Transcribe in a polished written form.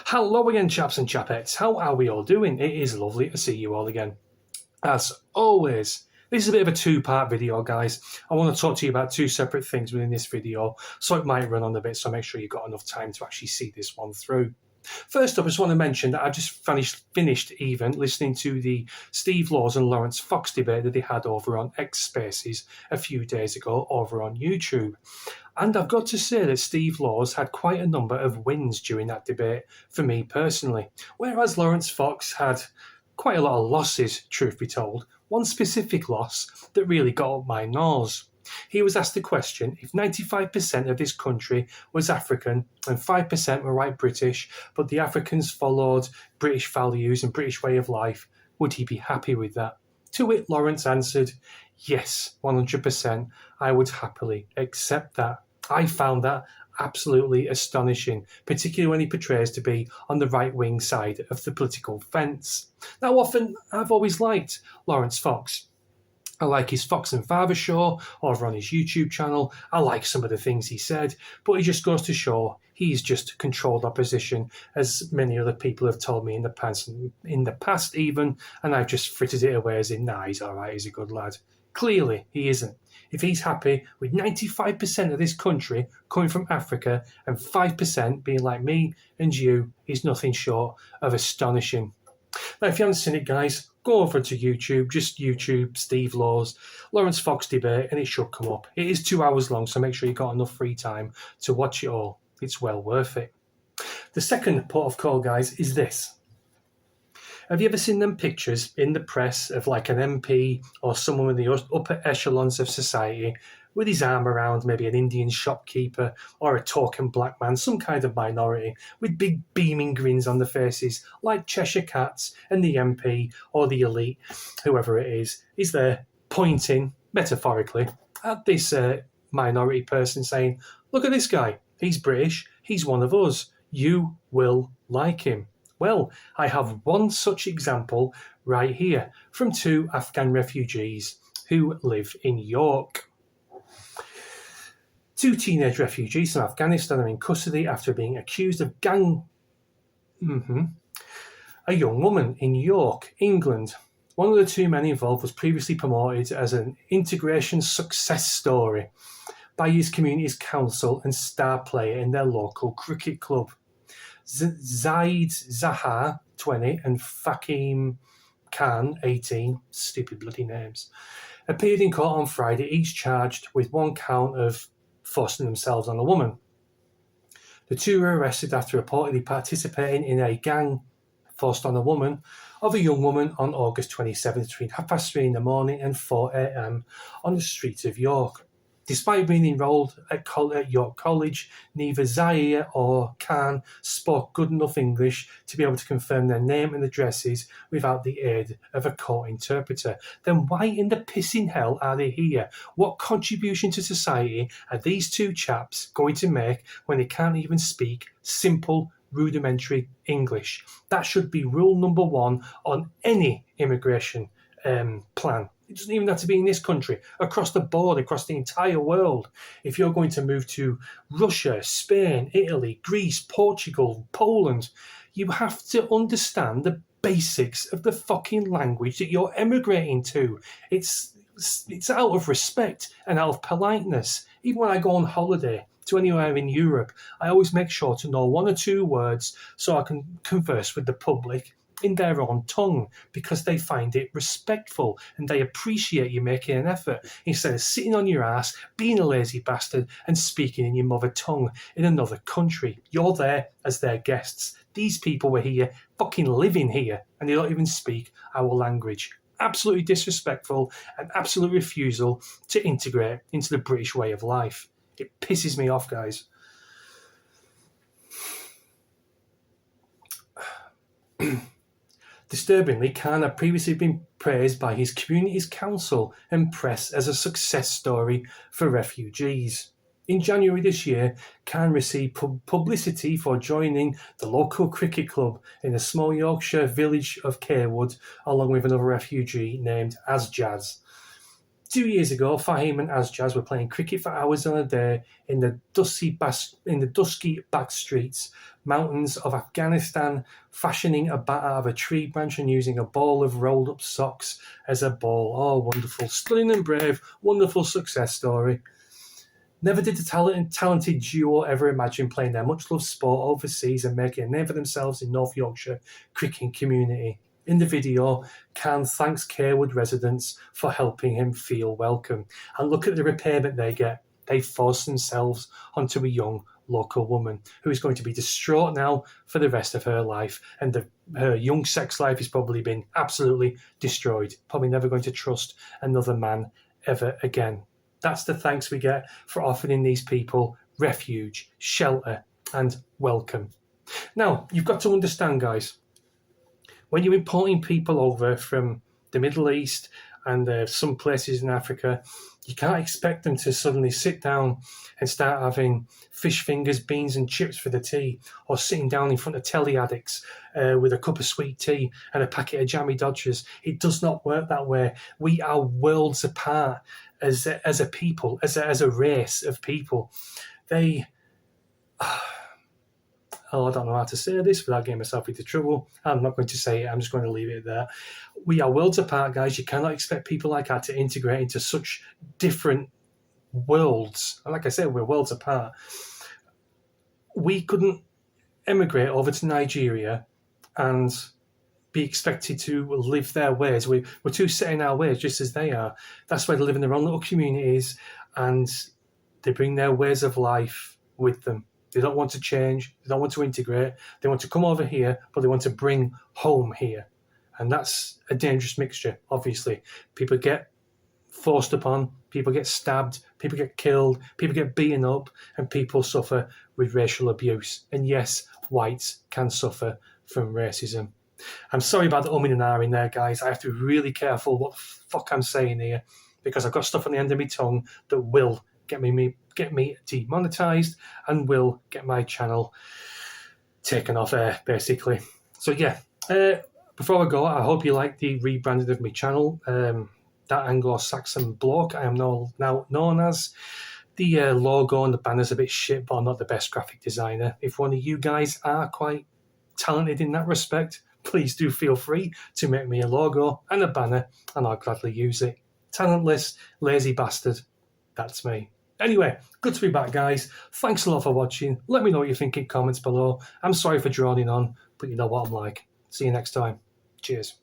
Hello again, chaps and chapettes. How are we all doing? It is lovely to see you all again. As always, this is a bit of a two-part video, guys. I want to talk to you about two separate things within this video, so it might run on a bit, so make sure you've got enough time to actually see this one through. First up, I just want to mention that I've just finished listening to the Steve Laws and Lawrence Fox debate that they had over on X Spaces a few days ago over on YouTube. And I've got to say that Steve Laws had quite a number of wins during that debate for me personally, whereas Lawrence Fox had quite a lot of losses, truth be told. One specific loss that really got up my nose. He was asked the question, if 95% of this country was African and 5% were white British, but the Africans followed British values and British way of life, would he be happy with that? To which Lawrence answered, yes, 100%, I would happily accept that. I found that absolutely astonishing, particularly when he portrays to be on the right-wing side of the political fence. Now, often, I've always liked Lawrence Fox. I like his Fox and Father show over on his YouTube channel. I like some of the things he said, but it just goes to show he's just controlled opposition, as many other people have told me in the past even, and I've just frittered it away as in, nah, he's all right, he's a good lad. Clearly, he isn't. If he's happy with 95% of this country coming from Africa and 5% being like me and you, is nothing short of astonishing. Now, if you haven't seen it, guys, go over to YouTube, just YouTube Steve Laws, Lawrence Fox debate, and it should come up. It is 2 hours long, so make sure you've got enough free time to watch it all. It's well worth it. The second port of call, guys, is this. Have you ever seen them pictures in the press of like an MP or someone in the upper echelons of society with his arm around maybe an Indian shopkeeper or a token black man, some kind of minority, with big beaming grins on their faces, like Cheshire Cats, and the MP or the elite, whoever it is there pointing, metaphorically, at this minority person saying, look at this guy, he's British, he's one of us, you will like him. Well, I have one such example right here from two Afghan refugees who live in York. Two teenage refugees from Afghanistan are in custody after being accused of a young woman in York, England. One of the two men involved was previously promoted as an integration success story by his community's council and star player in their local cricket club. Zaid Zahar, 20, and Fakim Khan, 18, stupid bloody names, appeared in court on Friday, each charged with one count of forcing themselves on a woman. The two were arrested after reportedly participating in a gang forced on a woman of a young woman on August 27th between 3:30 in the morning and 4 a.m. on the streets of York. Despite being enrolled at York College, neither Zaire or Khan spoke good enough English to be able to confirm their name and addresses without the aid of a court interpreter. Then why in the pissing hell are they here? What contribution to society are these two chaps going to make when they can't even speak simple, rudimentary English? That should be rule number one on any immigration plan. It doesn't even have to be in this country, across the board, across the entire world. If you're going to move to Russia, Spain, Italy, Greece, Portugal, Poland, you have to understand the basics of the fucking language that you're emigrating to. It's out of respect and out of politeness. Even when I go on holiday to anywhere in Europe, I always make sure to know one or two words so I can converse with the public in their own tongue, because they find it respectful and they appreciate you making an effort instead of sitting on your ass, being a lazy bastard and speaking in your mother tongue in another country. You're there as their guests. These people were here, fucking living here, and they don't even speak our language. Absolutely disrespectful and absolute refusal to integrate into the British way of life. It pisses me off, guys. Disturbingly, Khan had previously been praised by his community's council and press as a success story for refugees. In January this year, Khan received publicity for joining the local cricket club in the small Yorkshire village of Carewood, along with another refugee named Asjaz. 2 years ago, Fahim and Azjaz were playing cricket for hours on a day in the dusky back streets, mountains of Afghanistan, fashioning a bat out of a tree branch and using a ball of rolled up socks as a ball. Oh, wonderful, stunning and brave, wonderful success story. Never did the talented duo ever imagine playing their much-loved sport overseas and making a name for themselves in North Yorkshire cricket community. In the video, Khan thanks Carewood residents for helping him feel welcome. And look at the repayment they get. They force themselves onto a young local woman who is going to be distraught now for the rest of her life. And her young sex life has probably been absolutely destroyed. Probably never going to trust another man ever again. That's the thanks we get for offering these people refuge, shelter, and welcome. Now, you've got to understand, guys, when you're importing people over from the Middle East and some places in Africa, you can't expect them to suddenly sit down and start having fish fingers, beans and chips for the tea, or sitting down in front of telly addicts with a cup of sweet tea and a packet of jammy Dodgers. It does not work that way. We are worlds apart as a people, as a race of people. I don't know how to say this without getting myself into trouble. I'm not going to say it. I'm just going to leave it there. We are worlds apart, guys. You cannot expect people like that to integrate into such different worlds. And like I said, we're worlds apart. We couldn't emigrate over to Nigeria and be expected to live their ways. We're too set in our ways, just as they are. That's why they live in their own little communities and they bring their ways of life with them. They don't want to change. They don't want to integrate. They want to come over here, but they want to bring home here. And that's a dangerous mixture, obviously. People get forced upon, people get stabbed, people get killed, people get beaten up, and people suffer with racial abuse. And yes, whites can suffer from racism. I'm sorry about the umming and ahhing there, guys. I have to be really careful what the fuck I'm saying here, because I've got stuff on the end of my tongue that will get me demonetized and will get my channel taken off air, basically. So yeah, before I go, I hope you like the rebranding of my channel. That Anglo-Saxon bloke I am now known as. The logo and the banner's a bit shit, but I'm not the best graphic designer. If one of you guys are quite talented in that respect, please do feel free to make me a logo and a banner, and I'll gladly use it. Talentless, lazy bastard. That's me. Anyway, good to be back, guys. Thanks a lot for watching. Let me know what you think in comments below. I'm sorry for droning on, but you know what I'm like. See you next time. Cheers.